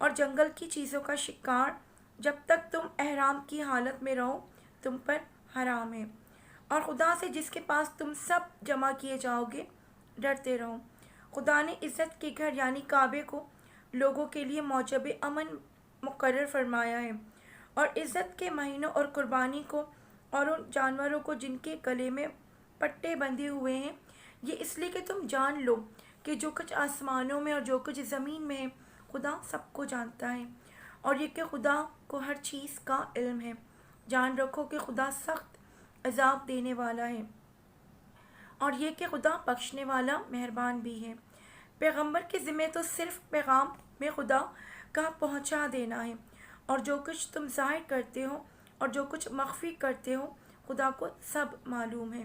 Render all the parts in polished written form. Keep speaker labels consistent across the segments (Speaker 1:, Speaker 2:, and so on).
Speaker 1: اور جنگل کی چیزوں کا شکار جب تک تم احرام کی حالت میں رہو تم پر حرام ہے۔ اور خدا سے جس کے پاس تم سب جمع کیے جاؤ گے ڈرتے رہو۔ خدا نے عزت کے گھر یعنی کعبے کو لوگوں کے لیے موجب امن مقرر فرمایا ہے، اور عزت کے مہینوں اور قربانی کو اور ان جانوروں کو جن کے گلے میں پٹے بندھے ہوئے ہیں، یہ اس لیے کہ تم جان لو کہ جو کچھ آسمانوں میں اور جو کچھ زمین میں ہے خدا سب کو جانتا ہے، اور یہ کہ خدا کو ہر چیز کا علم ہے۔ جان رکھو کہ خدا سخت عذاب دینے والا ہے، اور یہ کہ خدا بخشنے والا مہربان بھی ہے۔ پیغمبر کے ذمہ تو صرف پیغام میں خدا کا پہنچا دینا ہے، اور جو کچھ تم ظاہر کرتے ہو اور جو کچھ مخفی کرتے ہو خدا کو سب معلوم ہے۔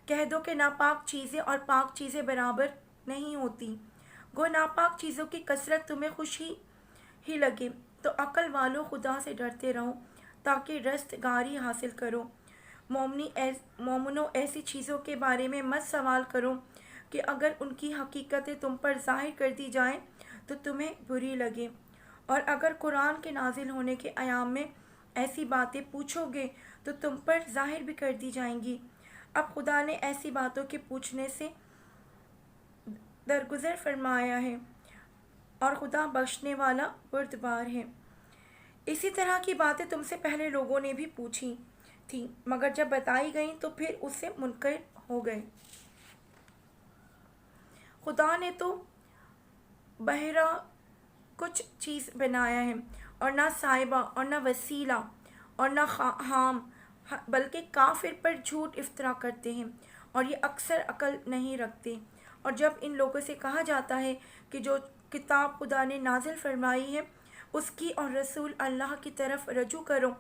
Speaker 1: کہہ دو کہ ناپاک چیزیں اور پاک چیزیں برابر نہیں ہوتی۔ گو ناپاک چیزوں کی کثرت تمہیں خوشی ہی لگے تو عقل والو خدا سے ڈرتے رہو تاکہ رستگاری حاصل کرو۔ مومنو ایسی چیزوں کے بارے میں مت سوال کرو کہ اگر ان کی حقیقتیں تم پر ظاہر کر دی جائیں تو تمہیں بری لگے، اور اگر قرآن کے نازل ہونے کے ایام میں ایسی باتیں پوچھو گے تو تم پر ظاہر بھی کر دی جائیں گی۔ اب خدا نے ایسی باتوں کے پوچھنے سے درگزر فرمایا ہے، اور خدا بخشنے والا بردبار ہے۔ اسی طرح کی باتیں تم سے پہلے لوگوں نے بھی پوچھی تھیں، مگر جب بتائی گئیں تو پھر اس سے منکر ہو گئے۔ خدا نے تو بہرا کچھ چیز بنایا ہے، اور نہ صاحبہ اور نہ وسیلہ اور نہ حام، بلکہ کافر پر جھوٹ افطرا کرتے ہیں، اور یہ اکثر عقل نہیں رکھتے۔ اور جب ان لوگوں سے کہا جاتا ہے کہ جو کتاب خدا نے نازل فرمائی ہے اس کی اور رسول اللہ کی طرف رجوع کرو،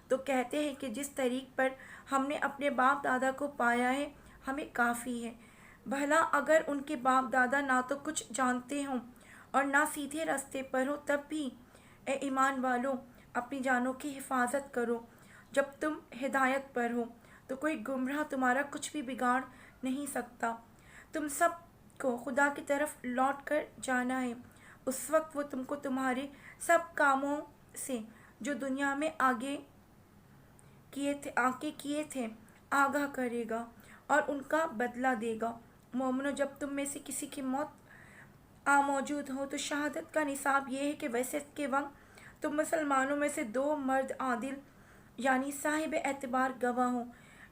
Speaker 1: تو کہتے ہیں کہ جس طریق پر ہم نے اپنے باپ دادا کو پایا ہے ہمیں کافی ہے۔ بھلا اگر ان کے باپ دادا نہ تو کچھ جانتے ہوں اور نہ سیدھے راستے پر ہو، تب بھی اے ایمان والو اپنی جانوں کی حفاظت کرو۔ جب تم ہدایت پر ہو تو کوئی گمراہ تمہارا کچھ بھی بگاڑ نہیں سکتا۔ تم سب کو خدا کی طرف لوٹ کر جانا ہے، اس وقت وہ تم کو تمہارے سب کاموں سے جو دنیا میں آگے کیے تھے آگاہ کرے گا اور ان کا بدلہ دے گا۔ مومنو، جب تم میں سے کسی کی موت موجود ہو تو شہادت کا نصاب یہ ہے کہ وصیت کے وقت تم مسلمانوں میں سے 2 مرد عادل یعنی صاحب اعتبار گواہ ہوں،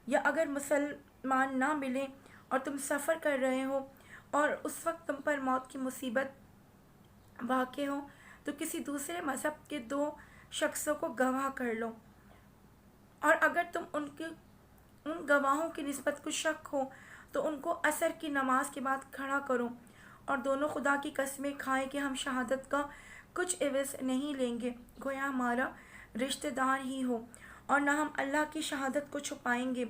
Speaker 1: یا اگر مسلمان نہ ملیں اور تم سفر کر رہے ہو اور اس وقت تم پر موت کی مصیبت واقع ہو تو کسی دوسرے مذہب کے 2 شخصوں کو گواہ کر لو، اور اگر تم ان گواہوں کی نسبت کو شک ہو تو ان کو عصر کی نماز کے بعد کھڑا کرو، اور دونوں خدا کی قسمیں کھائیں کہ ہم شہادت کا کچھ عوض نہیں لیں گے گویا ہمارا رشتہ دار ہی ہو، اور نہ ہم اللہ کی شہادت کو چھپائیں گے،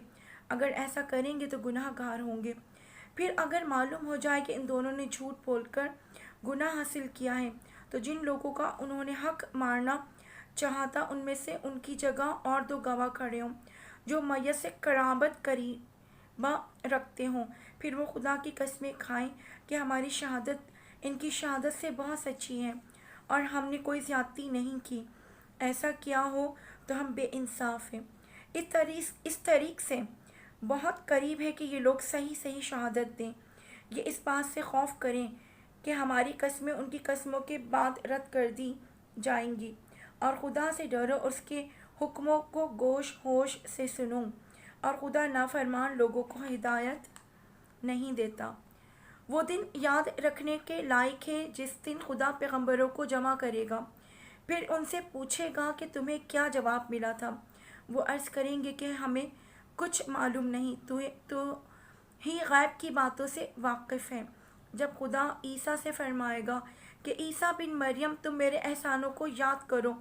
Speaker 1: اگر ایسا کریں گے تو گناہ گار ہوں گے۔ پھر اگر معلوم ہو جائے کہ ان دونوں نے جھوٹ بول کر گناہ حاصل کیا ہے تو جن لوگوں کا انہوں نے حق مارنا چاہا تھا ان میں سے ان کی جگہ اور 2 گواہ کھڑے ہوں جو میت سے قرابت قریبہ رکھتے ہوں، پھر وہ خدا کی قسمیں کھائیں کہ ہماری شہادت ان کی شہادت سے بہت سچی ہے اور ہم نے کوئی زیادتی نہیں کی، ایسا کیا ہو تو ہم بے انصاف ہیں۔ اس طریق سے بہت قریب ہے کہ یہ لوگ صحیح شہادت دیں، یہ اس بات سے خوف کریں کہ ہماری قسمیں ان کی قسموں کے بعد رد کر دی جائیں گی، اور خدا سے ڈرو اور اس کے حکموں کو گوش ہوش سے سنو، اور خدا نافرمان لوگوں کو ہدایت نہیں دیتا۔ وہ دن یاد رکھنے کے لائق ہے جس دن خدا پیغمبروں کو جمع کرے گا، پھر ان سے پوچھے گا کہ تمہیں کیا جواب ملا تھا۔ وہ عرض کریں گے کہ ہمیں کچھ معلوم نہیں، تو ہی غیب کی باتوں سے واقف ہے۔ جب خدا عیسیٰ سے فرمائے گا کہ عیسیٰ بن مریم تم میرے احسانوں کو یاد کرو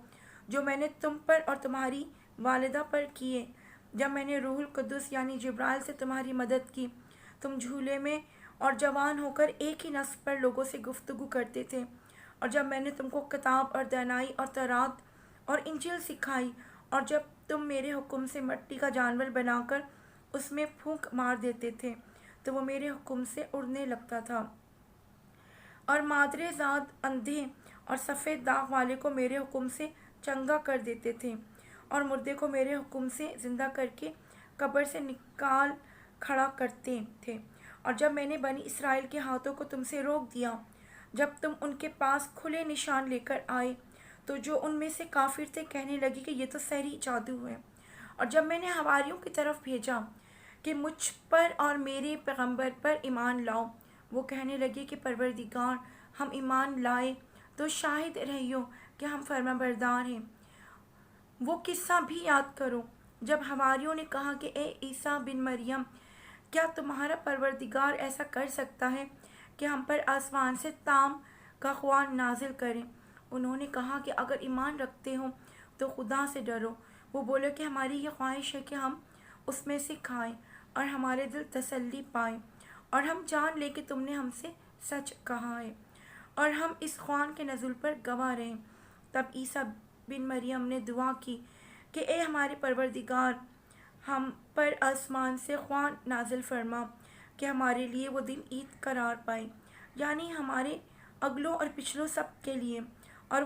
Speaker 1: جو میں نے تم پر اور تمہاری والدہ پر کیے، جب میں نے روح القدس یعنی جبرائیل سے تمہاری مدد کی، تم جھولے میں اور جوان ہو کر ایک ہی نصب پر لوگوں سے گفتگو کرتے تھے، اور جب میں نے تم کو کتاب اور دانائی اور تورات اور انجیل سکھائی، اور جب تم میرے حکم سے مٹی کا جانور بنا کر اس میں پھونک مار دیتے تھے تو وہ میرے حکم سے اڑنے لگتا تھا، اور مادر زاد اندھے اور سفید داغ والے کو میرے حکم سے چنگا کر دیتے تھے، اور مردے کو میرے حکم سے زندہ کر کے قبر سے نکال کھڑا کرتے تھے۔ اور جب میں نے بنی اسرائیل کے ہاتھوں کو تم سے روک دیا، جب تم ان کے پاس کھلے نشان لے کر آئے، تو جو ان میں سے کافر تھے کہنے لگے کہ یہ تو سحری جادو ہے۔ اور جب میں نے حواریوں کی طرف بھیجا کہ مجھ پر اور میرے پیغمبر پر ایمان لاؤ، وہ کہنے لگے کہ پروردگار، ہم ایمان لائے تو شاہد رہیو کہ ہم فرما بردار ہیں۔ وہ قصہ بھی یاد کرو جب حواریوں نے کہا کہ اے عیسیٰ بن مریم، کیا تمہارا پروردگار ایسا کر سکتا ہے کہ ہم پر آسمان سے تام کا خوان نازل کریں؟ انہوں نے کہا کہ اگر ایمان رکھتے ہو تو خدا سے ڈرو۔ وہ بولے کہ ہماری یہ خواہش ہے کہ ہم اس میں سے کھائیں اور ہمارے دل تسلی پائیں، اور ہم جان لیں کہ تم نے ہم سے سچ کہا ہے، اور ہم اس خوان کے نزول پر گواہ رہیں۔ تب عیسیٰ بن مریم نے دعا کی کہ اے ہمارے پروردگار، ہم پر آسمان سے خوان نازل فرما کہ ہمارے لیے وہ دن عید قرار پائے، یعنی ہمارے اگلوں اور پچھلوں سب کے لیے، اور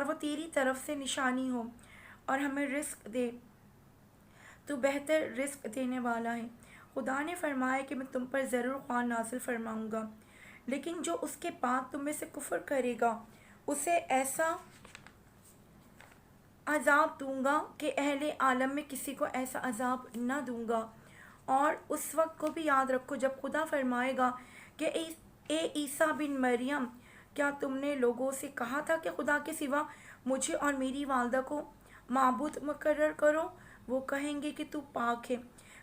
Speaker 1: وہ تیری طرف سے نشانی ہو، اور ہمیں رزق دے، تو بہتر رزق دینے والا ہے۔ خدا نے فرمایا کہ میں تم پر ضرور خوان نازل فرماؤں گا، لیکن جو اس کے بعد تم میں سے کفر کرے گا اسے ایسا عذاب دوں گا کہ اہل عالم میں کسی کو ایسا عذاب نہ دوں گا۔ اور اس وقت کو بھی یاد رکھو جب خدا فرمائے گا کہ اے عیسیٰ بن مریم، کیا تم نے لوگوں سے کہا تھا کہ خدا کے سوا مجھے اور میری والدہ کو معبود مقرر کرو؟ وہ کہیں گے کہ تو پاک ہے۔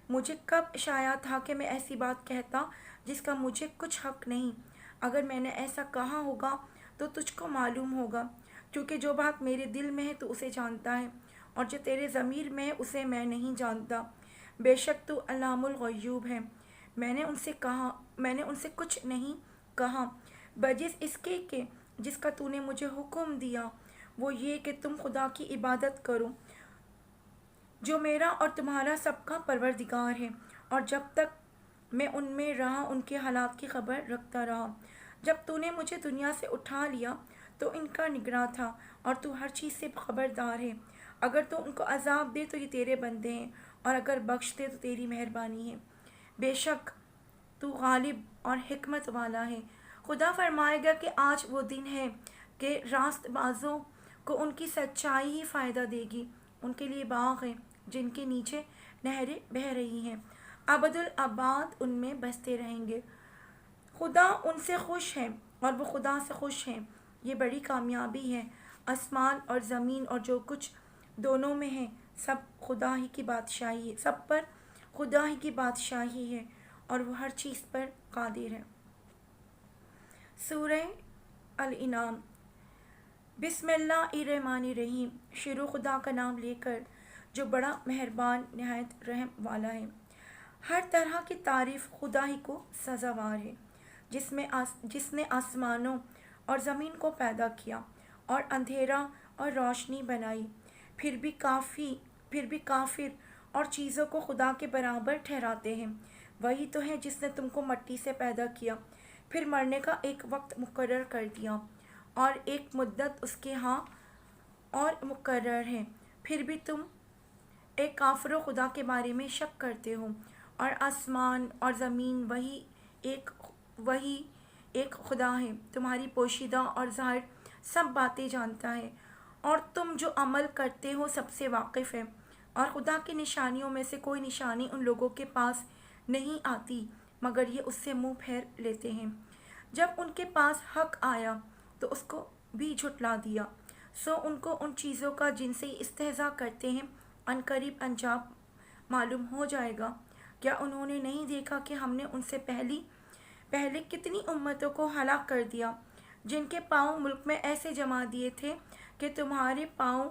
Speaker 1: مجھے کب شایع تھا کہ میں ایسی بات کہتا جس کا مجھے کچھ حق نہیں؟ اگر میں نے ایسا کہا ہوگا تو تجھ کو معلوم ہوگا، کیونکہ جو بات میرے دل میں ہے تو اسے جانتا ہے، اور جو تیرے ضمیر میں ہے اسے میں نہیں جانتا۔ بے شک تو علام الغیوب ہے۔ میں نے ان سے کچھ نہیں کہا بجز اس کے کہ جس کا تو نے مجھے حکم دیا، وہ یہ کہ تم خدا کی عبادت کرو جو میرا اور تمہارا سب کا پروردگار ہے، اور جب تک میں ان میں رہا ان کے حالات کی خبر رکھتا رہا۔ جب تو نے مجھے دنیا سے اٹھا لیا تو ان کا نگراں تھا، اور تو ہر چیز سے خبردار ہے۔ اگر تو ان کو عذاب دے تو یہ تیرے بندے ہیں، اور اگر بخش دے تو تیری مہربانی ہے۔ بے شک تو غالب اور حکمت والا ہے۔ خدا فرمائے گا کہ آج وہ دن ہے کہ راست بازوں کو ان کی سچائی ہی فائدہ دے گی۔ ان کے لیے باغ ہیں جن کے نیچے نہریں بہہ رہی ہیں، ابدالآباد ان میں بستے رہیں گے۔ خدا ان سے خوش ہے اور وہ خدا سے خوش ہیں۔ یہ بڑی کامیابی ہے۔ آسمان اور زمین اور جو کچھ دونوں میں ہے، سب پر خدا ہی کی بادشاہی ہے، اور وہ ہر چیز پر قادر ہے۔ سورہ الانعام۔ بسم اللہ الرحمن الرحیم۔ شروع خدا کا نام لے کر جو بڑا مہربان نہایت رحم والا ہے۔ ہر طرح کی تعریف خدا ہی کو سزاوار ہے، جس نے آسمانوں اور زمین کو پیدا کیا اور اندھیرا اور روشنی بنائی۔ پھر بھی کافر اور چیزوں کو خدا کے برابر ٹھہراتے ہیں۔ وہی تو ہے جس نے تم کو مٹی سے پیدا کیا، پھر مرنے کا ایک وقت مقرر کر دیا، اور ایک مدت اس کے ہاں اور مقرر ہے۔ پھر بھی تم ایک کافر و خدا کے بارے میں شک کرتے ہو، اور آسمان اور زمین وہی ایک خدا ہے، تمہاری پوشیدہ اور ظاہر سب باتیں جانتا ہے، اور تم جو عمل کرتے ہو سب سے واقف ہے۔ اور خدا کی نشانیوں میں سے کوئی نشانی ان لوگوں کے پاس نہیں آتی مگر یہ اس سے منہ پھیر لیتے ہیں۔ جب ان کے پاس حق آیا تو اس کو بھی جھٹلا دیا، سو ان کو ان چیزوں کا جن سے یہ استہزاء کرتے ہیں عنقریب انجام معلوم ہو جائے گا۔ کیا انہوں نے نہیں دیکھا کہ ہم نے ان سے پہلے کتنی امتوں کو ہلاک کر دیا، جن کے پاؤں ملک میں ایسے جما دیے تھے کہ تمہارے پاؤں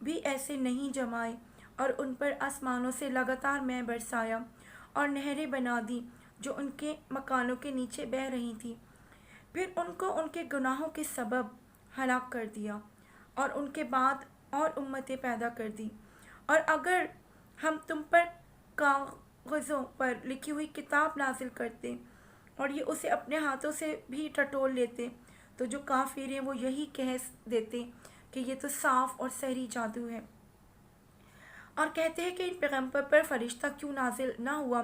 Speaker 1: بھی ایسے نہیں جمائے، اور ان پر آسمانوں سے لگاتار میں برسایا، اور نہریں بنا دی جو ان کے مکانوں کے نیچے بہہ رہی تھی۔ پھر ان کو ان کے گناہوں کے سبب ہلاک کر دیا، اور ان کے بعد اور امتیں پیدا کر دی۔ اور اگر ہم تم پر کاغذوں پر لکھی ہوئی کتاب نازل کرتے اور یہ اسے اپنے ہاتھوں سے بھی ٹٹول لیتے تو جو کافر ہیں وہ یہی کہہ دیتے کہ یہ تو صاف اور صحیح جادو ہے، اور کہتے ہیں کہ ان پیغمبر پر فرشتہ کیوں نازل نہ ہوا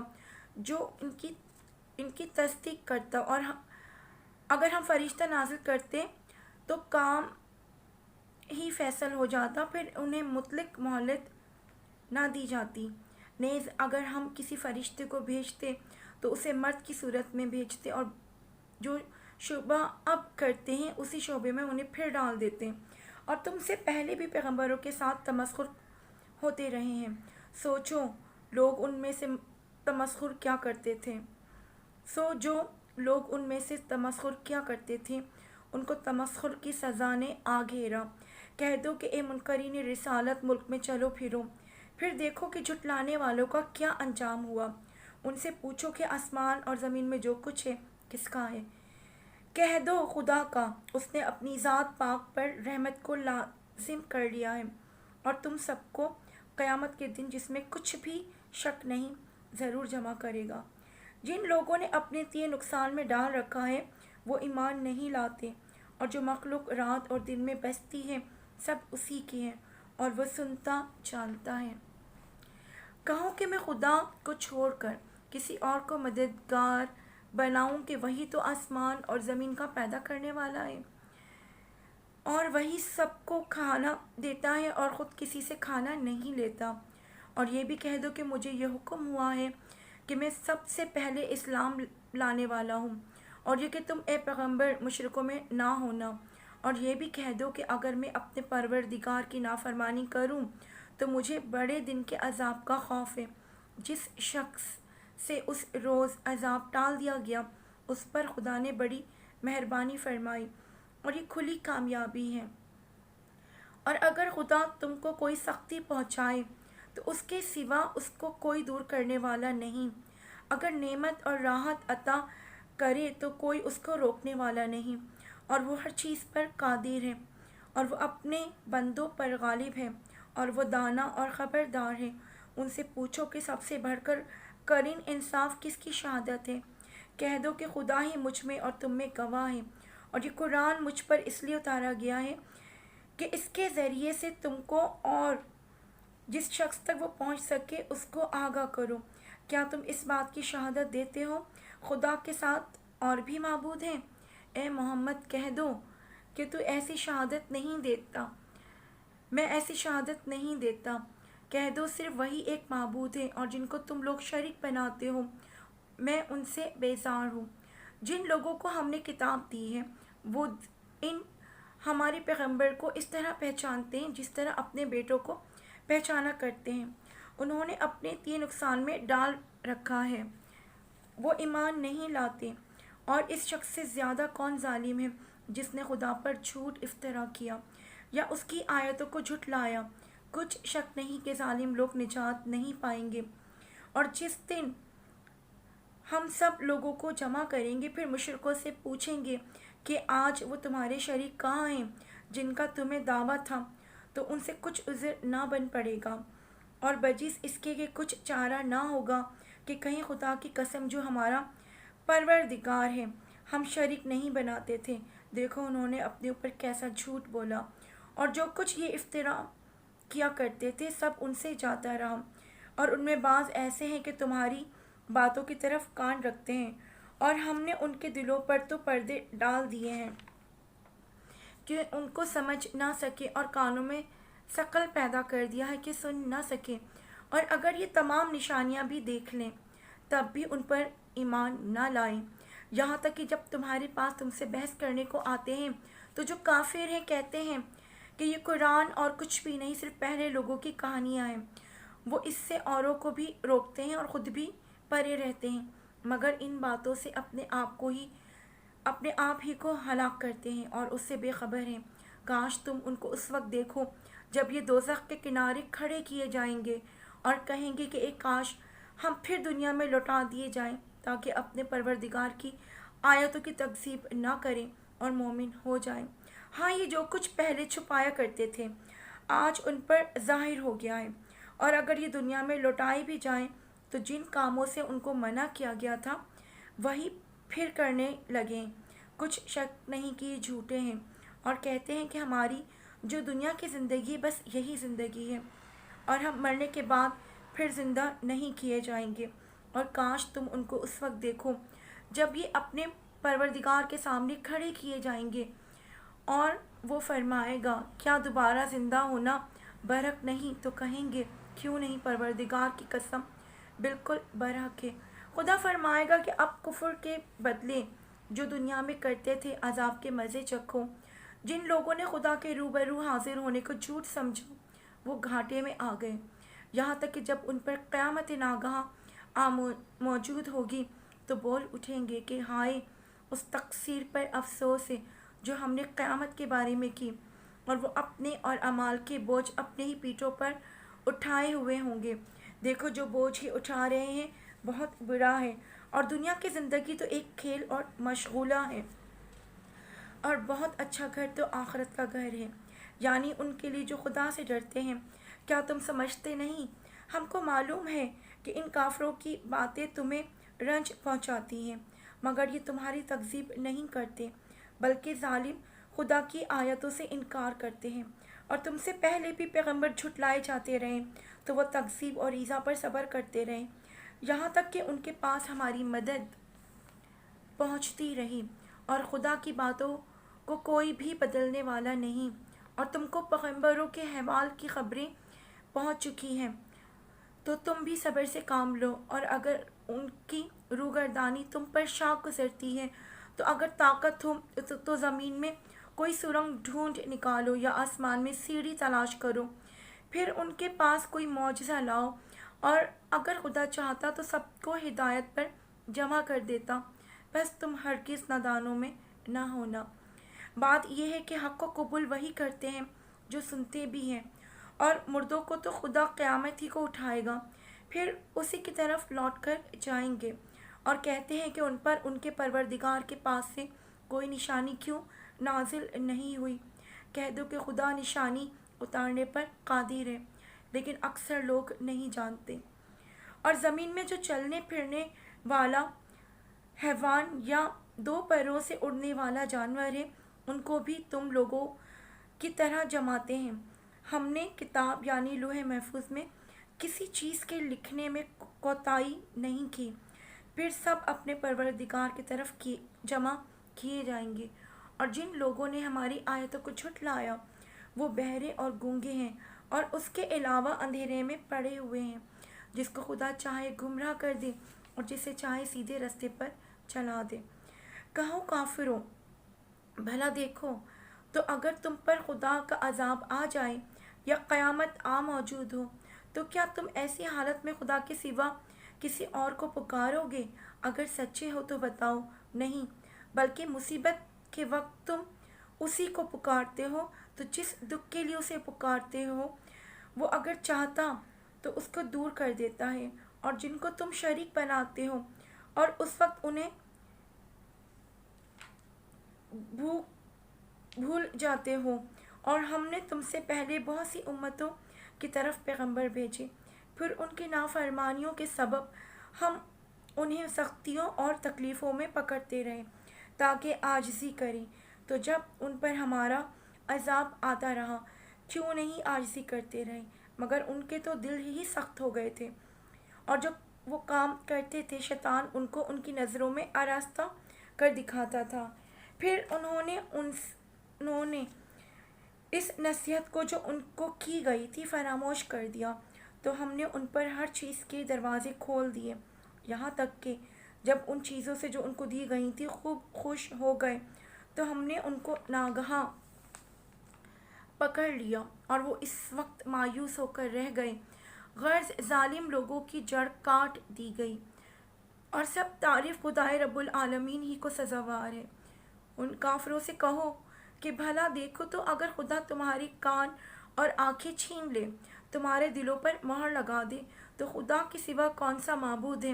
Speaker 1: جو ان کی تصدیق کرتا، اور اگر ہم فرشتہ نازل کرتے تو کام ہی فیصل ہو جاتا، پھر انہیں مطلق مہلت نہ دی جاتی۔ نیز اگر ہم کسی فرشتے کو بھیجتے تو اسے مرد کی صورت میں بھیجتے، اور جو شعبہ اب کرتے ہیں اسی شعبے میں انہیں پھر ڈال دیتے، اور تم سے پہلے بھی پیغمبروں کے ساتھ تمسخر ہوتے رہے ہیں۔ سوچو لوگ ان میں سے تمسخر کیا کرتے تھے جو لوگ ان میں سے تمسخر کیا کرتے تھے ان کو تمسخر کی سزا نے آ گھیرا۔ کہہ دو کہ اے منکرین رسالت، ملک میں چلو پھرو، پھر دیکھو کہ جھٹلانے والوں کا کیا انجام ہوا۔ ان سے پوچھو کہ آسمان اور زمین میں جو کچھ ہے کس کا ہے؟ کہہ دو خدا کا، اس نے اپنی ذات پاک پر رحمت کو لازم کر لیا ہے، اور تم سب کو قیامت کے دن جس میں کچھ بھی شک نہیں ضرور جمع کرے گا۔ جن لوگوں نے اپنے تئیں نقصان میں ڈال رکھا ہے وہ ایمان نہیں لاتے، اور جو مخلوق رات اور دن میں بستی ہے سب اسی کی ہے، اور وہ سنتا جانتا ہے۔ کہو کہ میں خدا کو چھوڑ کر کسی اور کو مددگار بناؤں کہ وہی تو آسمان اور زمین کا پیدا کرنے والا ہے، اور وہی سب کو کھانا دیتا ہے اور خود کسی سے کھانا نہیں لیتا۔ اور یہ بھی کہہ دو کہ مجھے یہ حکم ہوا ہے کہ میں سب سے پہلے اسلام لانے والا ہوں، اور یہ کہ تم اے پیغمبر مشرکوں میں نہ ہونا۔ اور یہ بھی کہہ دو کہ اگر میں اپنے پروردگار کی نافرمانی کروں تو مجھے بڑے دن کے عذاب کا خوف ہے۔ جس شخص سے اس روز عذاب ٹال دیا گیا اس پر خدا نے بڑی مہربانی فرمائی، اور یہ کھلی کامیابی ہے۔ اور اگر خدا تم کو کوئی سختی پہنچائے تو اس کے سوا اس کو کوئی دور کرنے والا نہیں، اگر نعمت اور راحت عطا کرے تو کوئی اس کو روکنے والا نہیں، اور وہ ہر چیز پر قادر ہے، اور وہ اپنے بندوں پر غالب ہے، اور وہ دانا اور خبردار ہے۔ ان سے پوچھو کہ سب سے بڑھ کر قرین انصاف کس کی شہادت ہے؟ کہہ دو کہ خدا ہی مجھ میں اور تم میں گواہ ہے، اور یہ قرآن مجھ پر اس لیے اتارا گیا ہے کہ اس کے ذریعے سے تم کو اور جس شخص تک وہ پہنچ سکے اس کو آگاہ کرو۔ کیا تم اس بات کی شہادت دیتے ہو خدا کے ساتھ اور بھی معبود ہیں؟ اے محمد کہہ دو کہ تو ایسی شہادت نہیں دیتا، میں ایسی شہادت نہیں دیتا۔ کہہ دو صرف وہی ایک معبود ہے، اور جن کو تم لوگ شریک بناتے ہو میں ان سے بیزار ہوں۔ جن لوگوں کو ہم نے کتاب دی ہے وہ ان ہمارے پیغمبر کو اس طرح پہچانتے ہیں جس طرح اپنے بیٹوں کو پہچانا کرتے ہیں۔ انہوں نے اپنے تئیں نقصان میں ڈال رکھا ہے، وہ ایمان نہیں لاتے۔ اور اس شخص سے زیادہ کون ظالم ہے جس نے خدا پر جھوٹ افترا کیا یا اس کی آیتوں کو جھٹلایا؟ کچھ شک نہیں کہ ظالم لوگ نجات نہیں پائیں گے۔ اور جس دن ہم سب لوگوں کو جمع کریں گے پھر مشرکوں سے پوچھیں گے کہ آج وہ تمہارے شریک کہاں ہیں جن کا تمہیں دعویٰ تھا، تو ان سے کچھ عذر نہ بن پڑے گا، اور بجز اس کے کہ کچھ چارہ نہ ہوگا کہ کہیں خدا کی قسم جو ہمارا پروردگار ہے ہم شریک نہیں بناتے تھے۔ دیکھو انہوں نے اپنے اوپر کیسا جھوٹ بولا، اور جو کچھ یہ افترا کیا کرتے تھے سب ان سے جاتا رہا، اور ان میں بعض ایسے ہیں کہ تمہاری باتوں کی طرف کان رکھتے ہیں، اور ہم نے ان کے دلوں پر تو پردے ڈال دیے ہیں کہ ان کو سمجھ نہ سکے، اور کانوں میں ثقل پیدا کر دیا ہے کہ سن نہ سکے، اور اگر یہ تمام نشانیاں بھی دیکھ لیں تب بھی ان پر ایمان نہ لائیں۔ یہاں تک کہ جب تمہارے پاس تم سے بحث کرنے کو آتے ہیں تو جو کافر ہیں کہتے ہیں کہ یہ قرآن اور کچھ بھی نہیں صرف پہلے لوگوں کی کہانیاں ہیں۔ وہ اس سے اوروں کو بھی روکتے ہیں اور خود بھی پرے رہتے ہیں، مگر ان باتوں سے اپنے آپ ہی کو ہلاک کرتے ہیں اور اس سے بے خبر ہیں۔ کاش تم ان کو اس وقت دیکھو جب یہ دوزخ کے کنارے کھڑے کیے جائیں گے اور کہیں گے کہ ایک کاش ہم پھر دنیا میں لوٹا دیے جائیں تاکہ اپنے پروردگار کی آیتوں کی تکذیب نہ کریں اور مومن ہو جائیں۔ ہاں یہ جو کچھ پہلے چھپایا کرتے تھے آج ان پر ظاہر ہو گیا ہے، اور اگر یہ دنیا میں لوٹائے بھی جائیں تو جن کاموں سے ان کو منع کیا گیا تھا وہی پھر کرنے لگیں۔ کچھ شک نہیں کہ یہ جھوٹے ہیں اور کہتے ہیں کہ ہماری جو دنیا کی زندگی بس یہی زندگی ہے اور ہم مرنے کے بعد پھر زندہ نہیں کیے جائیں گے۔ اور کاش تم ان کو اس وقت دیکھو جب یہ اپنے پروردگار کے سامنے کھڑے کیے جائیں گے اور وہ فرمائے گا کیا دوبارہ زندہ ہونا برحق نہیں؟ تو کہیں گے کیوں نہیں پروردگار کی قسم بالکل برحق ہے۔ خدا فرمائے گا کہ اب کفر کے بدلے جو دنیا میں کرتے تھے عذاب کے مزے چکھو۔ جن لوگوں نے خدا کے روبرو حاضر ہونے کو جھوٹ سمجھا وہ گھاٹے میں آ گئے، یہاں تک کہ جب ان پر قیامت ناگہاں موجود ہوگی تو بول اٹھیں گے کہ ہائے اس تقصیر پر افسوس ہے جو ہم نے قیامت کے بارے میں کی، اور وہ اپنے اور اعمال کے بوجھ اپنے ہی پیٹھوں پر اٹھائے ہوئے ہوں گے۔ دیکھو جو بوجھ ہی اٹھا رہے ہیں بہت برا ہے، اور دنیا کی زندگی تو ایک کھیل اور مشغولہ ہے، اور بہت اچھا گھر تو آخرت کا گھر ہے، یعنی ان کے لیے جو خدا سے ڈرتے ہیں۔ کیا تم سمجھتے نہیں؟ ہم کو معلوم ہے کہ ان کافروں کی باتیں تمہیں رنج پہنچاتی ہیں، مگر یہ تمہاری تکذیب نہیں کرتے، بلکہ ظالم خدا کی آیتوں سے انکار کرتے ہیں۔ اور تم سے پہلے بھی پیغمبر جھٹلائے جاتے رہے تو وہ تکذیب اور ایذا پر صبر کرتے رہے، یہاں تک کہ ان کے پاس ہماری مدد پہنچتی رہی، اور خدا کی باتوں کو کوئی بھی بدلنے والا نہیں، اور تم کو پیغمبروں کے احوال کی خبریں پہنچ چکی ہیں، تو تم بھی صبر سے کام لو۔ اور اگر ان کی روگردانی تم پر شاق گزرتی ہے تو اگر طاقت ہو تو زمین میں کوئی سرنگ ڈھونڈ نکالو یا آسمان میں سیڑھی تلاش کرو، پھر ان کے پاس کوئی معجزہ لاؤ، اور اگر خدا چاہتا تو سب کو ہدایت پر جمع کر دیتا، بس تم ہرگز نادانوں میں نہ ہونا۔ بات یہ ہے کہ حق کو قبول وہی کرتے ہیں جو سنتے بھی ہیں، اور مردوں کو تو خدا قیامت ہی کو اٹھائے گا، پھر اسی کی طرف لوٹ کر جائیں گے، اور کہتے ہیں کہ ان پر ان کے پروردگار کے پاس سے کوئی نشانی کیوں نازل نہیں ہوئی۔ کہہ دو کہ خدا نشانی اتارنے پر قادر ہے، لیکن اکثر لوگ نہیں جانتے۔ اور زمین میں جو چلنے پھرنے والا حیوان یا دو پیروں سے اڑنے والا جانور ہے ان کو بھی تم لوگوں کی طرح جماتے ہیں۔ ہم نے کتاب یعنی لوح محفوظ میں کسی چیز کے لکھنے میں کوتاہی نہیں کی، پھر سب اپنے پروردگار کی طرف جمع کیے جائیں گے۔ اور جن لوگوں نے ہماری آیتوں کو جھٹلایا وہ بہرے اور گونگے ہیں، اور اس کے علاوہ اندھیرے میں پڑے ہوئے ہیں، جس کو خدا چاہے گمراہ کر دے اور جسے چاہے سیدھے رستے پر چلا دے۔ کہو کافروں، بھلا دیکھو تو اگر تم پر خدا کا عذاب آ جائے یا قیامت آ موجود ہو تو کیا تم ایسی حالت میں خدا کے سوا کسی اور کو پکارو گے؟ اگر سچے ہو تو بتاؤ، نہیں، بلکہ مصیبت کے وقت تم اسی کو پکارتے ہو، تو جس دکھ کے لیے اسے پکارتے ہو وہ اگر چاہتا تو اس کو دور کر دیتا ہے، اور جن کو تم شریک بناتے ہو اور اس وقت انہیں بھول جاتے ہو۔ اور ہم نے تم سے پہلے بہت سی امتوں کی طرف پیغمبر بھیجے، پھر ان کی نافرمانیوں کے سبب ہم انہیں سختیوں اور تکلیفوں میں پکڑتے رہے تاکہ عاجزی کریں، تو جب ان پر ہمارا عذاب آتا رہا کیوں نہیں عاجزی کرتے رہے، مگر ان کے تو دل ہی سخت ہو گئے تھے، اور جو وہ کام کرتے تھے شیطان ان کو ان کی نظروں میں آراستہ کر دکھاتا تھا، پھر انہوں نے اس نصیحت کو جو ان کو کی گئی تھی فراموش کر دیا، تو ہم نے ان پر ہر چیز کے دروازے کھول دیے، یہاں تک کہ جب ان چیزوں سے جو ان کو دی گئی تھی خوب خوش ہو گئے تو ہم نے ان کو ناگہاں پکڑ لیا، اور وہ اس وقت مایوس ہو کر رہ گئے، غرض ظالم لوگوں کی جڑ کاٹ دی گئی، اور سب تعریف خدائے رب العالمین ہی کو سزاوار ہے۔ ان کافروں سے کہو کہ بھلا دیکھو تو اگر خدا تمہاری کان اور آنکھیں چھین لے، تمہارے دلوں پر مہر لگا دے، تو خدا کے سوا کون سا معبود ہے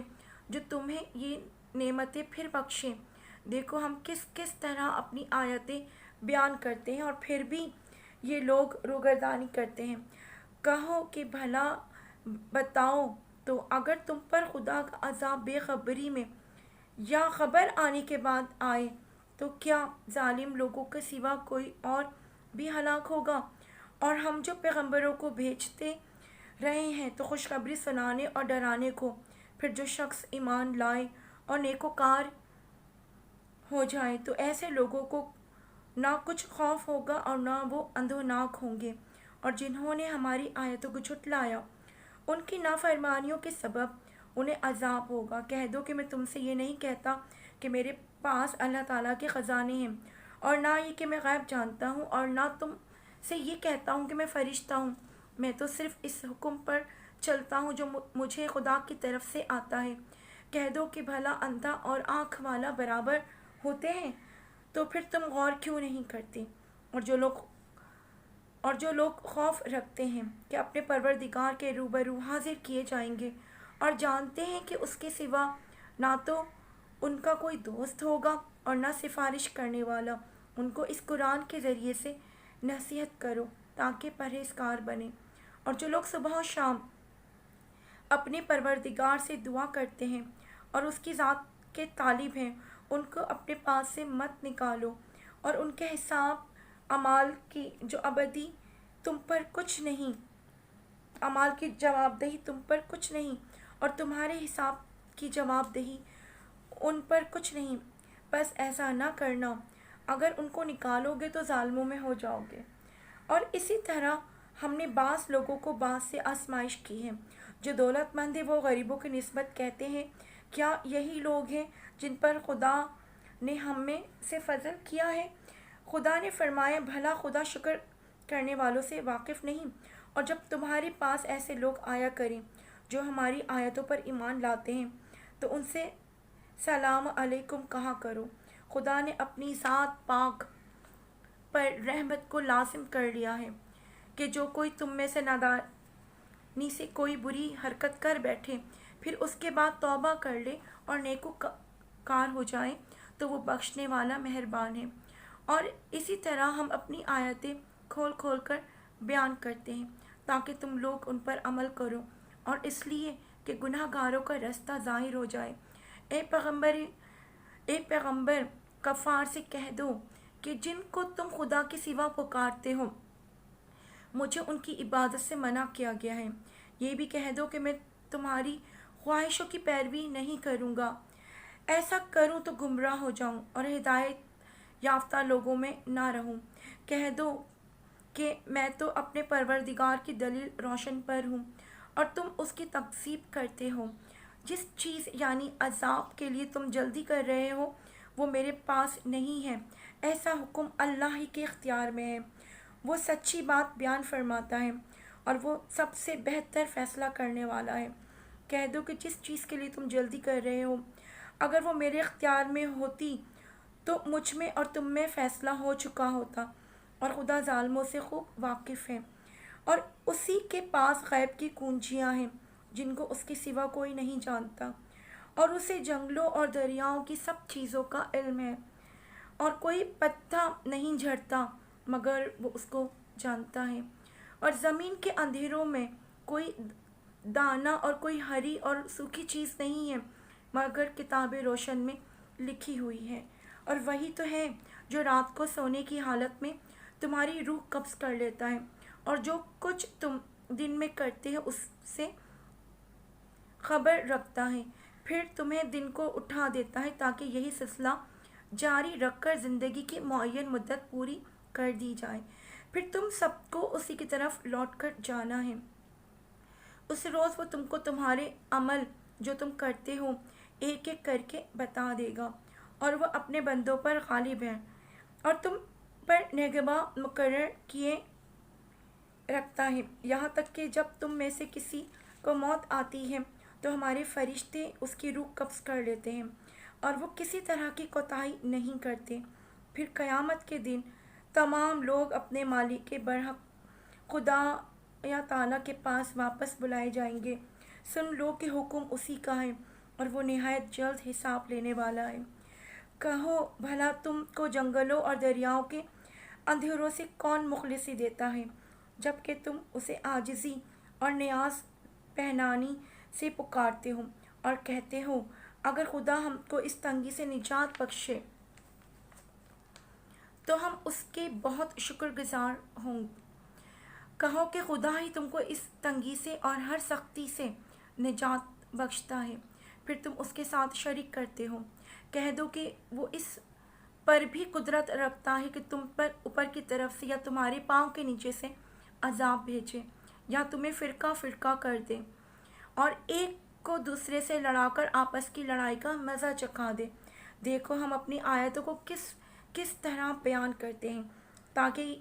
Speaker 1: جو تمہیں یہ نعمتیں پھر بخشے؟ دیکھو ہم کس کس طرح اپنی آیتیں بیان کرتے ہیں اور پھر بھی یہ لوگ روگردانی کرتے ہیں۔ کہو کہ بھلا بتاؤ تو اگر تم پر خدا کا عذاب بے خبری میں یا خبر آنے کے بعد آئے تو کیا ظالم لوگوں کے سوا کوئی اور بھی ہلاک ہوگا؟ اور ہم جو پیغمبروں کو بھیجتے رہے ہیں تو خوشخبری سنانے اور ڈرانے کو، پھر جو شخص ایمان لائے اور نیکوکار ہو جائے تو ایسے لوگوں کو نہ کچھ خوف ہوگا اور نہ وہ اندھوناک ہوں گے۔ اور جنہوں نے ہماری آیتوں کو جھٹلایا ان کی نافرمانیوں کے سبب انہیں عذاب ہوگا۔ کہہ دو کہ میں تم سے یہ نہیں کہتا کہ میرے پاس اللہ تعالیٰ کے خزانے ہیں، اور نہ یہ کہ میں غیب جانتا ہوں، اور نہ تم سے یہ کہتا ہوں کہ میں فرشتہ ہوں۔ میں تو صرف اس حکم پر چلتا ہوں جو مجھے خدا کی طرف سے آتا ہے۔ کہہ دو کہ بھلا اندھا اور آنکھ والا برابر ہوتے ہیں؟ تو پھر تم غور کیوں نہیں کرتے؟ اور جو لوگ خوف رکھتے ہیں کہ اپنے پروردگار کے روبرو حاضر کیے جائیں گے، اور جانتے ہیں کہ اس کے سوا نہ تو ان کا کوئی دوست ہوگا اور نہ سفارش کرنے والا، ان کو اس قرآن کے ذریعے سے نصیحت کرو تاکہ پرہیزگار بنیں۔ اور جو لوگ صبح و شام اپنے پروردگار سے دعا کرتے ہیں اور اس کی ذات کے طالب ہیں، ان کو اپنے پاس سے مت نکالو، اور ان کے حساب اعمال کی جو ابدی تم پر کچھ نہیں، اعمال کی جواب دہی تم پر کچھ نہیں، اور تمہارے حساب کی جواب دہی ان پر کچھ نہیں۔ بس ایسا نہ کرنا، اگر ان کو نکالو گے تو ظالموں میں ہو جاؤ گے۔ اور اسی طرح ہم نے بعض لوگوں کو بعض سے آزمائش کی ہے۔ جو دولت مند ہیں وہ غریبوں کی نسبت کہتے ہیں کیا یہی لوگ ہیں جن پر خدا نے ہم میں سے فضل کیا ہے؟ خدا نے فرمایا بھلا خدا شکر کرنے والوں سے واقف نہیں؟ اور جب تمہارے پاس ایسے لوگ آیا کریں جو ہماری آیتوں پر ایمان لاتے ہیں تو ان سے سلام علیکم کہا کرو۔ خدا نے اپنی ذات پاک پر رحمت کو لازم کر لیا ہے کہ جو کوئی تم میں سے نادانی سے کوئی بری حرکت کر بیٹھے پھر اس کے بعد توبہ کر لے اور نیکوکار ہو جائے تو وہ بخشنے والا مہربان ہے۔ اور اسی طرح ہم اپنی آیتیں کھول کھول کر بیان کرتے ہیں تاکہ تم لوگ ان پر عمل کرو، اور اس لیے کہ گناہ گاروں کا رستہ ظاہر ہو جائے۔ اے پیغمبر کفار سے کہہ دو کہ جن کو تم خدا کے سوا پکارتے ہو مجھے ان کی عبادت سے منع کیا گیا ہے۔ یہ بھی کہہ دو کہ میں تمہاری خواہشوں کی پیروی نہیں کروں گا، ایسا کروں تو گمراہ ہو جاؤں اور ہدایت یافتہ لوگوں میں نہ رہوں۔ کہہ دو کہ میں تو اپنے پروردگار کی دلیل روشن پر ہوں اور تم اس کی تکذیب کرتے ہو۔ جس چیز یعنی عذاب کے لیے تم جلدی کر رہے ہو وہ میرے پاس نہیں ہے، ایسا حکم اللہ ہی کے اختیار میں ہے۔ وہ سچی بات بیان فرماتا ہے اور وہ سب سے بہتر فیصلہ کرنے والا ہے۔ کہہ دو کہ جس چیز کے لیے تم جلدی کر رہے ہو اگر وہ میرے اختیار میں ہوتی تو مجھ میں اور تم میں فیصلہ ہو چکا ہوتا، اور خدا ظالموں سے خوب واقف ہے۔ اور اسی کے پاس غیب کی کنجیاں ہیں جن کو اس کے سوا کوئی نہیں جانتا، اور اسے جنگلوں اور دریاؤں کی سب چیزوں کا علم ہے، اور کوئی پتا نہیں جھڑتا مگر وہ اس کو جانتا ہے، اور زمین کے اندھیروں میں کوئی دانہ اور کوئی ہری اور سوکھی چیز نہیں ہے مگر کتاب روشن میں لکھی ہوئی ہے۔ اور وہی تو ہے جو رات کو سونے کی حالت میں تمہاری روح قبض کر لیتا ہے اور جو کچھ تم دن میں کرتے ہو اس سے خبر رکھتا ہے، پھر تمہیں دن کو اٹھا دیتا ہے تاکہ یہی سلسلہ جاری رکھ کر زندگی کی معین مدت پوری کر دی جائے، پھر تم سب کو اسی کی طرف لوٹ کر جانا ہے۔ اس روز وہ تم کو تمہارے عمل جو تم کرتے ہو ایک ایک کر کے بتا دے گا، اور وہ اپنے بندوں پر غالب ہے اور تم پر نگہباں مقرر کیے رکھتا ہے، یہاں تک کہ جب تم میں سے کسی کو موت آتی ہے تو ہمارے فرشتے اس کی روح قبض کر لیتے ہیں اور وہ کسی طرح کی کوتاہی نہیں کرتے۔ پھر قیامت کے دن تمام لوگ اپنے مالک کے برحق خدا یا تعالیٰ کے پاس واپس بلائے جائیں گے۔ سن لو کہ حکم اسی کا ہے اور وہ نہایت جلد حساب لینے والا ہے۔ کہو بھلا تم کو جنگلوں اور دریاؤں کے اندھیروں سے کون مخلصی دیتا ہے جبکہ تم اسے عاجزی اور نیاز پہنانی سے پکارتے ہو اور کہتے ہو اگر خدا ہم کو اس تنگی سے نجات بخشے تو ہم اس کے بہت شکر گزار ہوں۔ کہو کہ خدا ہی تم کو اس تنگی سے اور ہر سختی سے نجات بخشتا ہے، پھر تم اس کے ساتھ شریک کرتے ہو۔ کہہ دو کہ وہ اس پر بھی قدرت رکھتا ہے کہ تم پر اوپر کی طرف سے یا تمہارے پاؤں کے نیچے سے عذاب بھیجے، یا تمہیں فرقہ فرقہ کر دے، اور ایک کو دوسرے سے لڑا کر آپس کی لڑائی کا مزہ چکھا دے۔ دیکھو ہم اپنی آیتوں کو کس طرح بیان کرتے ہیں تاکہ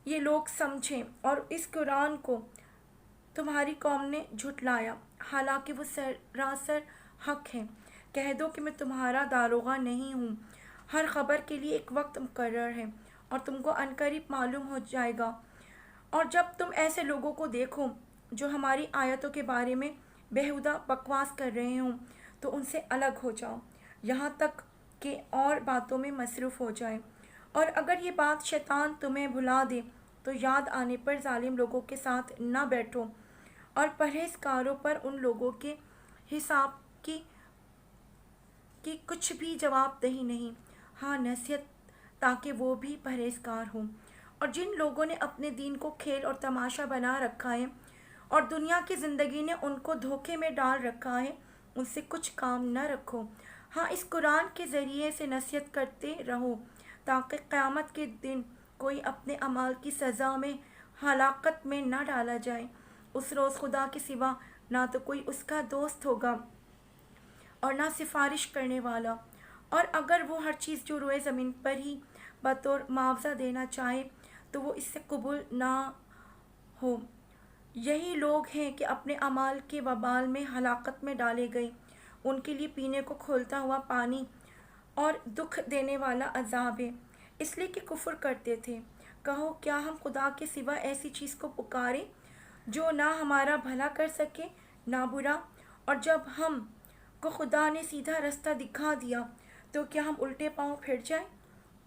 Speaker 1: یہ لوگ سمجھیں، اور اس قرآن کو تمہاری قوم نے جھٹلایا حالانکہ وہ سراسر حق ہے۔ کہہ دو کہ میں تمہارا داروغہ نہیں ہوں، ہر خبر کے لیے ایک وقت مقرر ہے اور تم کو عنقریب معلوم ہو جائے گا۔ اور جب تم ایسے لوگوں کو دیکھو جو ہماری آیتوں کے بارے میں بیہودہ بکواس کر رہے ہوں تو ان سے الگ ہو جاؤ، یہاں تک کہ اور باتوں میں مصروف ہو جائے۔ اور اگر یہ بات شیطان تمہیں بھلا دے تو یاد آنے پر ظالم لوگوں کے ساتھ نہ بیٹھو، اور پرہیزگاروں پر ان لوگوں کے حساب کی کچھ بھی جواب دہی نہیں، ہاں نصیحت تاکہ وہ بھی پرہیزگار ہوں۔ اور جن لوگوں نے اپنے دین کو کھیل اور تماشا بنا رکھا ہے اور دنیا کی زندگی نے ان کو دھوکے میں ڈال رکھا ہے، ان سے کچھ کام نہ رکھو، ہاں اس قرآن کے ذریعے سے نصیحت کرتے رہو تاکہ قیامت کے دن کوئی اپنے اعمال کی سزا میں ہلاکت میں نہ ڈالا جائے۔ اس روز خدا کے سوا نہ تو کوئی اس کا دوست ہوگا اور نہ سفارش کرنے والا، اور اگر وہ ہر چیز جو روئے زمین پر ہی بطور معاوضہ دینا چاہے تو وہ اس سے قبول نہ ہو۔ یہی لوگ ہیں کہ اپنے اعمال کے وبال میں ہلاکت میں ڈالے گئے، ان کے لیے پینے کو کھولتا ہوا پانی اور دکھ دینے والا عذاب ہے، اس لیے کہ کفر کرتے تھے۔ کہو کیا ہم خدا کے سوا ایسی چیز کو پکاریں جو نہ ہمارا بھلا کر سکے نہ برا؟ اور جب ہم کو خدا نے سیدھا رستہ دکھا دیا تو کیا ہم الٹے پاؤں پھر جائیں؟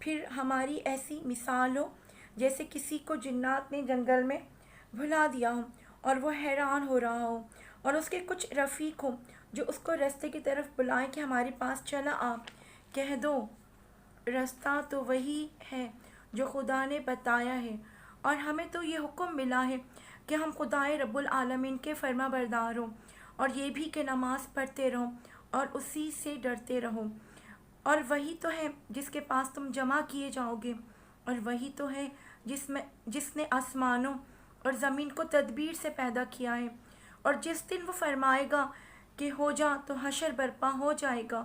Speaker 1: پھر ہماری ایسی مثال ہو جیسے کسی کو جنات نے جنگل میں بھلا دیا ہو اور وہ حیران ہو رہا ہو، اور اس کے کچھ رفیق ہوں جو اس کو رستے کی طرف بلائیں کہ ہمارے پاس چلا آ۔ کہہ دو رستہ تو وہی ہے جو خدا نے بتایا ہے، اور ہمیں تو یہ حکم ملا ہے کہ ہم خدائے رب العالمین کے فرما بردار ہوں، اور یہ بھی کہ نماز پڑھتے رہو اور اسی سے ڈرتے رہو، اور وہی تو ہے جس کے پاس تم جمع کیے جاؤ گے، اور وہی تو ہے جس نے آسمانوں اور زمین کو تدبیر سے پیدا کیا ہے، اور جس دن وہ فرمائے گا کہ ہو جا تو حشر برپا ہو جائے گا،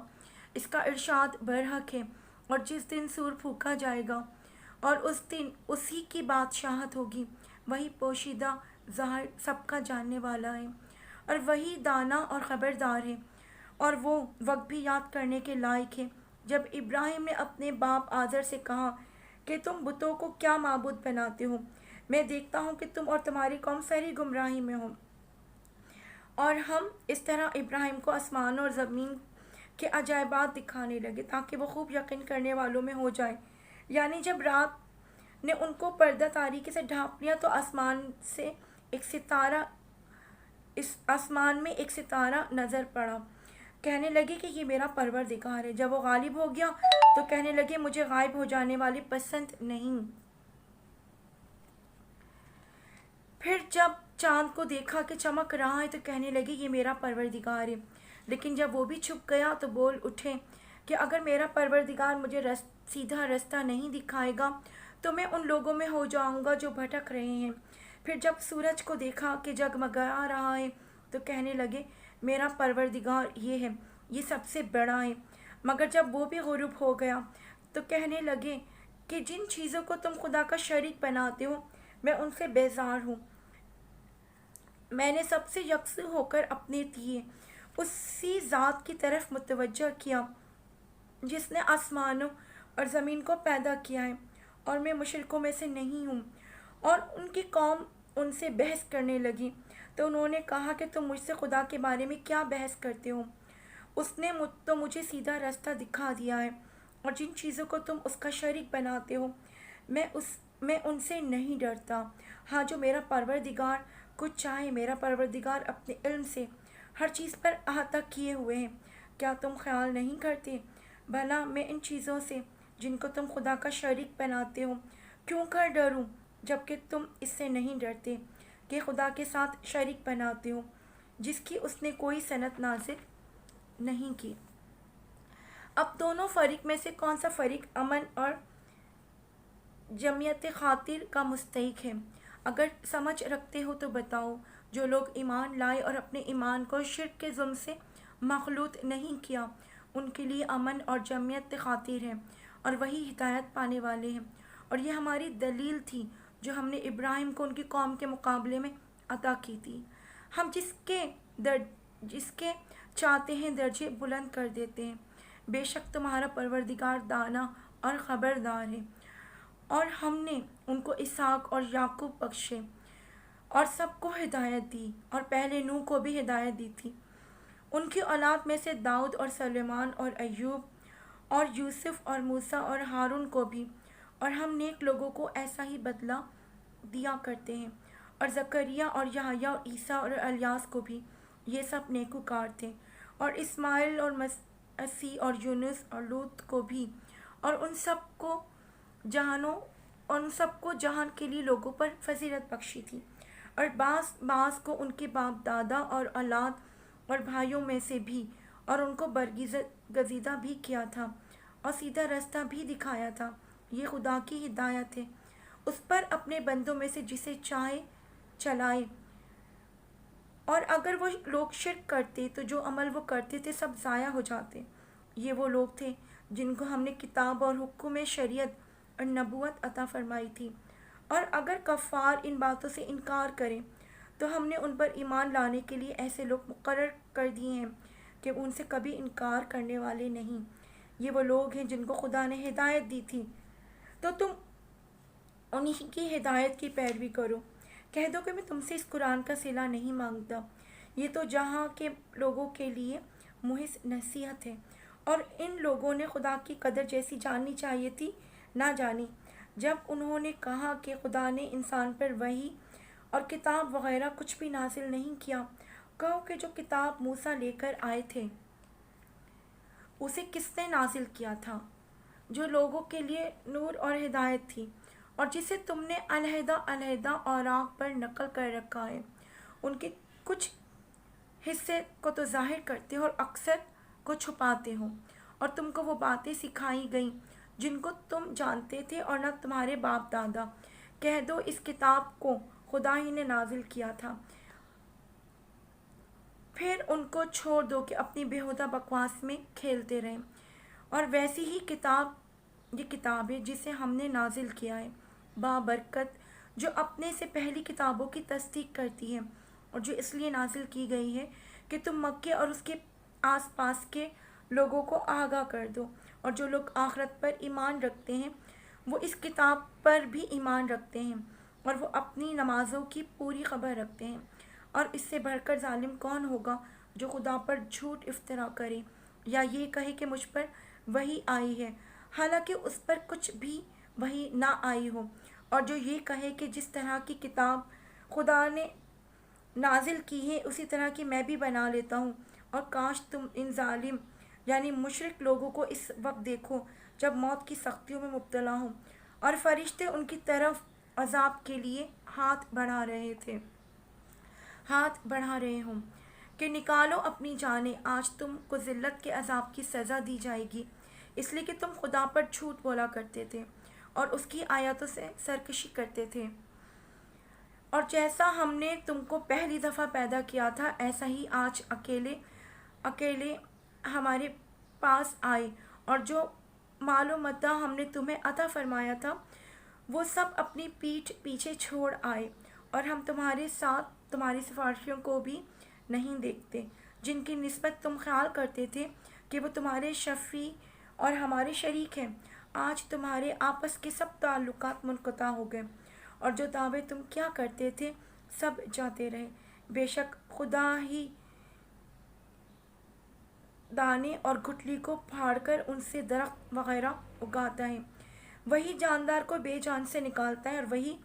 Speaker 1: اس کا ارشاد برحق ہے۔ اور جس دن سور پھونکا جائے گا اور اس دن اسی کی بادشاہت ہوگی، وہی پوشیدہ ظاہر سب کا جاننے والا ہے، اور وہی دانا اور خبردار ہے۔ اور وہ وقت بھی یاد کرنے کے لائق ہے جب ابراہیم نے اپنے باپ آزر سے کہا کہ تم بتوں کو کیا معبود بناتے ہو، میں دیکھتا ہوں کہ تم اور تمہاری قوم سری گمراہی میں ہو۔ اور ہم اس طرح ابراہیم کو آسمانوں اور زمین کے عجائبات دکھانے لگے تاکہ وہ خوب یقین کرنے والوں میں ہو جائے۔ یعنی جب رات نے ان کو پردہ تاریکی سے ڈھانپ لیا تو آسمان میں ایک ستارہ نظر پڑا، کہنے لگے کہ یہ میرا پروردگار ہے۔ جب وہ غالب ہو گیا تو کہنے لگے مجھے غائب ہو جانے والے پسند نہیں۔ پھر جب چاند کو دیکھا کہ چمک رہا ہے تو کہنے لگے یہ میرا پروردگار ہے، لیکن جب وہ بھی چھپ گیا تو بول اٹھے کہ اگر میرا پروردگار مجھے سیدھا رستہ نہیں دکھائے گا تو میں ان لوگوں میں ہو جاؤں گا جو بھٹک رہے ہیں۔ پھر جب سورج کو دیکھا کہ جگمگا رہا ہے تو کہنے لگے میرا پروردگار یہ ہے، یہ سب سے بڑا ہے۔ مگر جب وہ بھی غروب ہو گیا تو کہنے لگے کہ جن چیزوں کو تم خدا کا شریک بناتے ہو میں ان سے بیزار ہوں، میں نے سب سے یکسو ہو کر اپنے دیے اسی ذات کی طرف متوجہ کیا جس نے آسمانوں اور زمین کو پیدا کیا ہے، اور میں مشرکوں میں سے نہیں ہوں۔ اور ان کی قوم ان سے بحث کرنے لگی تو انہوں نے کہا کہ تم مجھ سے خدا کے بارے میں کیا بحث کرتے ہو؟ اس نے تو مجھے سیدھا رستہ دکھا دیا ہے، اور جن چیزوں کو تم اس کا شریک بناتے ہو میں ان سے نہیں ڈرتا۔ ہاں جو میرا پروردگار کچھ چاہے، میرا پروردگار اپنے علم سے ہر چیز پر احاطہ کیے ہوئے ہیں۔ کیا تم خیال نہیں کرتے بھلا میں ان چیزوں سے جن کو تم خدا کا شریک بناتے ہو۔ کیوں کر ڈروں جبکہ تم اس سے نہیں ڈرتے کہ خدا کے ساتھ شریک بناتے ہو جس کی اس نے کوئی صنعت نازل نہیں کی۔ اب دونوں فریق میں سے کون سا فریق امن اور جمعیت خاطر کا مستحق ہے؟ اگر سمجھ رکھتے ہو تو بتاؤ۔ جو لوگ ایمان لائے اور اپنے ایمان کو شرک کے ظلم سے مخلوط نہیں کیا، ان کے لیے امن اور جمعیت خاطر ہے، اور وہی ہدایت پانے والے ہیں۔ اور یہ ہماری دلیل تھی جو ہم نے ابراہیم کو ان کی قوم کے مقابلے میں عطا کی تھی۔ ہم جس کے چاہتے ہیں درجے بلند کر دیتے ہیں۔ بے شک تمہارا پروردگار دانا اور خبردار ہے۔ اور ہم نے ان کو اسحاق اور یعقوب بخشے اور سب کو ہدایت دی، اور پہلے نوح کو بھی ہدایت دی تھی۔ ان کی اولاد میں سے داؤد اور سلیمان اور ایوب اور یوسف اور موسیٰ اور ہارون کو بھی، اور ہم نیک لوگوں کو ایسا ہی بدلہ دیا کرتے ہیں، اور زکریا اور یحییٰ اور عیسیٰ اور الیاس کو بھی، یہ سب نیکوکار تھے، اور اسماعیل اور مسیح اور یونس اور لوط کو بھی، اور ان سب کو جہان کے لیے لوگوں پر فضیلت بخشی تھی، اور بعض کو ان کے باپ دادا اور اولاد اور بھائیوں میں سے بھی، اور ان کو برگزیدہ بھی کیا تھا اور سیدھا رستہ بھی دکھایا تھا۔ یہ خدا کی ہدایت ہے، اس پر اپنے بندوں میں سے جسے چاہے چلائے۔ اور اگر وہ لوگ شرک کرتے تو جو عمل وہ کرتے تھے سب ضائع ہو جاتے۔ یہ وہ لوگ تھے جن کو ہم نے کتاب اور حکم شریعت اور نبوت عطا فرمائی تھی، اور اگر کفار ان باتوں سے انکار کریں تو ہم نے ان پر ایمان لانے کے لیے ایسے لوگ مقرر کر دیے ہیں کہ ان سے کبھی انکار کرنے والے نہیں۔ یہ وہ لوگ ہیں جن کو خدا نے ہدایت دی تھی، تو تم انہی کی ہدایت کی پیروی کرو۔ کہہ دو کہ میں تم سے اس قرآن کا صلہ نہیں مانگتا، یہ تو جہاں کے لوگوں کے لیے محض نصیحت ہے، اور ان لوگوں نے خدا کی قدر جیسی جاننی چاہیے تھی نہ جانی۔ جب انہوں نے کہا کہ خدا نے انسان پر وحی اور کتاب وغیرہ کچھ بھی نازل نہیں کیا، کہو کہ جو کتاب موسیٰ لے کر آئے تھے اسے کس نے نازل کیا تھا، جو لوگوں کے لیے نور اور ہدایت تھی، اور جسے تم نے علیحدہ علیحدہ اوراق پر نقل کر رکھا ہے۔ ان کے کچھ حصے کو تو ظاہر کرتے ہو اور اکثر کو چھپاتے ہو، اور تم کو وہ باتیں سکھائی گئیں جن کو تم جانتے تھے اور نہ تمہارے باپ دادا۔ کہہ دو اس کتاب کو خدا ہی نے نازل کیا تھا، پھر ان کو چھوڑ دو کہ اپنی بیہودہ بکواس میں کھیلتے رہیں۔ اور ویسی ہی یہ کتاب ہے جسے ہم نے نازل کیا ہے بابرکت، جو اپنے سے پہلی کتابوں کی تصدیق کرتی ہے، اور جو اس لیے نازل کی گئی ہے کہ تم مکے اور اس کے آس پاس کے لوگوں کو آگاہ کر دو، اور جو لوگ آخرت پر ایمان رکھتے ہیں وہ اس کتاب پر بھی ایمان رکھتے ہیں، اور وہ اپنی نمازوں کی پوری خبر رکھتے ہیں۔ اور اس سے بڑھ کر ظالم کون ہوگا جو خدا پر جھوٹ افطرا کرے یا یہ کہے کہ مجھ پر وحی آئی ہے حالانکہ اس پر کچھ بھی وحی نہ آئی ہو، اور جو یہ کہے کہ جس طرح کی کتاب خدا نے نازل کی ہے اسی طرح کی میں بھی بنا لیتا ہوں۔ اور کاش تم ان ظالم یعنی مشرک لوگوں کو اس وقت دیکھو جب موت کی سختیوں میں مبتلا ہوں، اور فرشتے ان کی طرف عذاب کے لیے ہاتھ بڑھا رہے ہوں کہ نکالو اپنی جانیں، آج تم کو ذلت کے عذاب کی سزا دی جائے گی، اس لیے کہ تم خدا پر جھوٹ بولا کرتے تھے اور اس کی آیاتوں سے سرکشی کرتے تھے۔ اور جیسا ہم نے تم کو پہلی دفعہ پیدا کیا تھا ایسا ہی آج اکیلے ہمارے پاس آئے، اور جو مال و متاع ہم نے تمہیں عطا فرمایا تھا وہ سب اپنی پیٹھ پیچھے چھوڑ آئے، اور ہم تمہارے ساتھ تمہاری سفارشیوں کو بھی نہیں دیکھتے جن کی نسبت تم خیال کرتے تھے کہ وہ تمہارے شفیع اور ہمارے شریک ہیں۔ آج تمہارے آپس کے سب تعلقات منقطع ہو گئے، اور جو دعوے تم کیا کرتے تھے سب جاتے رہے۔ بے شک خدا ہی دانے اور گٹھلی کو پھاڑ کر ان سے درخت وغیرہ اگاتا ہے، وہی جاندار کو بے جان سے نکالتا ہے اور وہی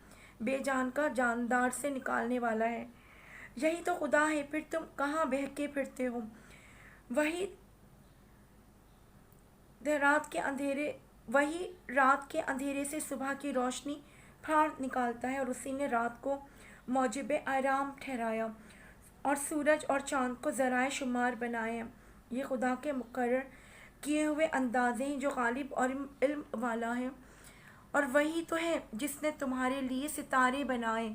Speaker 1: بے جان کا جاندار سے نکالنے والا ہے۔ یہی تو خدا ہے، پھر تم کہاں بہکے پھرتے ہو؟ وہی رات کے اندھیرے وہی رات کے اندھیرے سے صبح کی روشنی پھاڑ نکالتا ہے، اور اسی نے رات کو موجب آرام ٹھہرایا اور سورج اور چاند کو ذرائع شمار بنائے ہیں۔ یہ خدا کے مقرر کیے ہوئے اندازے ہیں جو غالب اور علم والا ہے، اور وہی تو ہے جس نے تمہارے لیے ستارے بنائے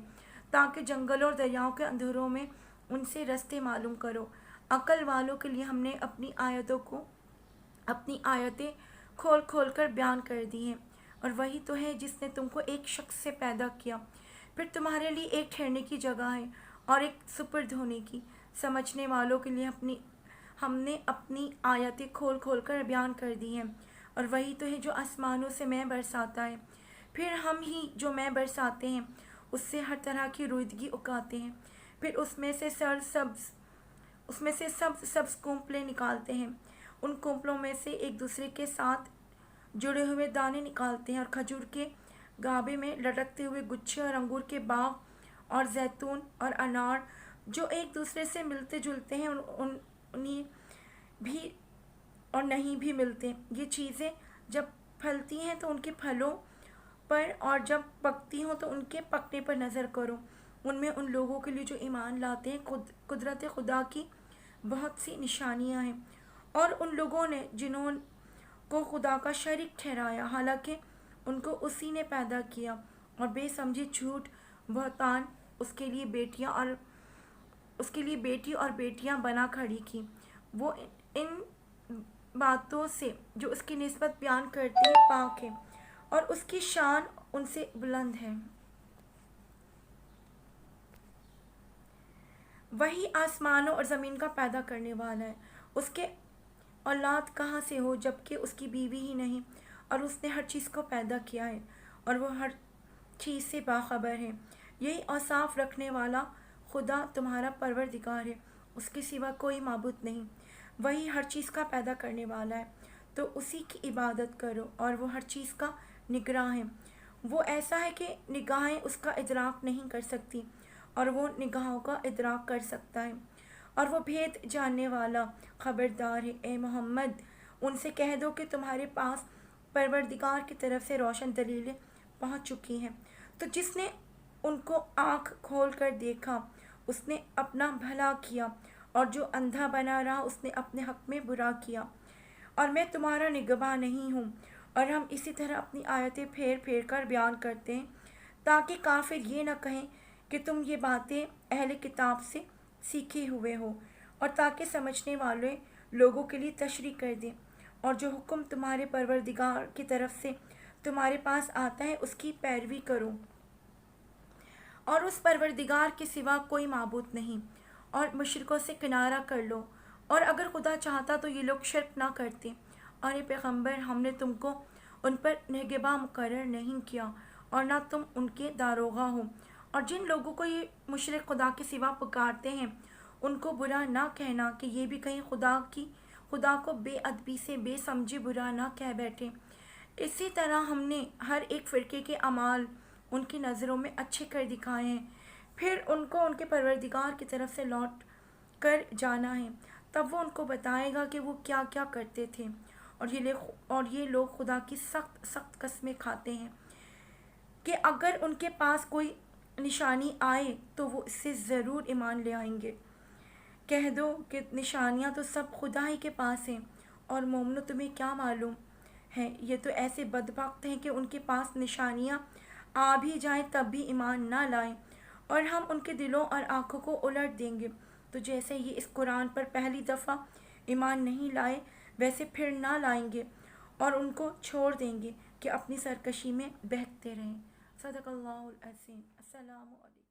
Speaker 1: تاکہ جنگلوں اور دریاؤں کے اندھیروں میں ان سے رستے معلوم کرو۔ عقل والوں کے لیے ہم نے اپنی آیتیں کھول کھول کر بیان کر دی ہیں، اور وہی تو ہے جس نے تم کو ایک شخص سے پیدا کیا، پھر تمہارے لیے ایک ٹھہرنے کی جگہ ہے اور ایک سپرد ہونے کی۔ سمجھنے والوں کے لیے ہم نے اپنی آیتیں کھول کھول کر بیان کر دی ہیں، اور وہی تو ہے جو آسمانوں سے مے برساتا ہے، پھر ہم ہی جو مے برساتے ہیں اس سے ہر طرح کی رویدگی اگاتے ہیں، پھر اس میں سے سبز سبز کونپلیں نکالتے ہیں، ان کونپلوں میں سے ایک دوسرے کے ساتھ جڑے ہوئے دانے نکالتے ہیں، اور کھجور کے گابے میں لٹکتے ہوئے گچھے، اور انگور کے باغ اور زیتون اور انار جو ایک دوسرے سے ملتے جلتے ہیں انہیں بھی اور نہیں بھی ملتے۔ یہ چیزیں جب پھلتی ہیں تو ان کے پھلوں پر، اور جب پکتی ہوں تو ان کے پکنے پر نظر کرو۔ ان میں ان لوگوں کے لیے جو ایمان لاتے ہیں قدرت خدا کی بہت سی نشانیاں ہیں، اور ان لوگوں نے جنہوں کو خدا کا شریک ٹھہرایا حالانکہ ان کو اسی نے پیدا کیا، اور بے سمجھی جھوٹ بہتان اس کے لیے بیٹی اور بیٹیاں بنا کھڑی کی۔ وہ ان باتوں سے جو اس کی نسبت بیان کرتے ہیں پاک ہے، اور اس کی شان ان سے بلند ہے۔ وہی آسمانوں اور زمین کا پیدا کرنے والا ہے، اس کے اولاد کہاں سے ہو جبکہ اس کی بیوی ہی نہیں، اور اس نے ہر چیز کو پیدا کیا ہے اور وہ ہر چیز سے باخبر ہے۔ یہی اوصاف رکھنے والا خدا تمہارا پروردگار ہے، اس کے سوا کوئی معبود نہیں۔ وہی ہر چیز کا پیدا کرنے والا ہے، تو اسی کی عبادت کرو، اور وہ ہر چیز کا نگراں ہے۔ وہ ایسا ہے کہ نگاہیں اس کا ادراک نہیں کر سکتی، اور وہ نگاہوں کا ادراک کر سکتا ہے، اور وہ بھید جاننے والا خبردار ہے۔ اے محمد، ان سے کہہ دو کہ تمہارے پاس پروردگار کی طرف سے روشن دلیلیں پہنچ چکی ہیں، تو جس نے ان کو آنکھ کھول کر دیکھا اس نے اپنا بھلا کیا، اور جو اندھا بنا رہا اس نے اپنے حق میں برا کیا، اور میں تمہارا نگہباں نہیں ہوں۔ اور ہم اسی طرح اپنی آیتیں پھیر پھیر کر بیان کرتے ہیں تاکہ کافر یہ نہ کہیں کہ تم یہ باتیں اہل کتاب سے سیکھے ہوئے ہو، اور تاکہ سمجھنے والے لوگوں کے لیے تشریح کر دیں، اور جو حکم تمہارے پروردگار کی طرف سے تمہارے پاس آتا ہے اس کی پیروی کرو، اور اس پروردگار کے سوا کوئی معبود نہیں، اور مشرکوں سے کنارہ کر لو، اور اگر خدا چاہتا تو یہ لوگ شرک نہ کرتے۔ اور اے پیغمبر، ہم نے تم کو ان پر نگہباں مقرر نہیں کیا، اور نہ تم ان کے داروغہ ہو، اور جن لوگوں کو یہ مشرک خدا کے سوا پکارتے ہیں ان کو برا نہ کہنا کہ یہ بھی کہیں خدا کو بے ادبی سے بے سمجھے برا نہ کہہ بیٹھے۔ اسی طرح ہم نے ہر ایک فرقے کے اعمال ان کی نظروں میں اچھے کر دکھائے ہیں، پھر ان کو ان کے پروردگار کی طرف سے لوٹ کر جانا ہے، تب وہ ان کو بتائے گا کہ وہ کیا کیا کرتے تھے، اور یہ لوگ خدا کی سخت سخت قسمیں کھاتے ہیں کہ اگر ان کے پاس کوئی نشانی آئے تو وہ اس سے ضرور ایمان لے آئیں گے۔ کہہ دو کہ نشانیاں تو سب خدا ہی کے پاس ہیں، اور مومنو تمہیں کیا معلوم ہے، یہ تو ایسے بدبخت ہیں کہ ان کے پاس نشانیاں آ بھی جائیں تب بھی ایمان نہ لائیں، اور ہم ان کے دلوں اور آنکھوں کو الٹ دیں گے، تو جیسے یہ اس قرآن پر پہلی دفعہ ایمان نہیں لائے ویسے پھر نہ لائیں گے، اور ان کو چھوڑ دیں گے کہ اپنی سرکشی میں بہکتے رہیں۔ صدق اللہ العظیم۔ السلام علیکم۔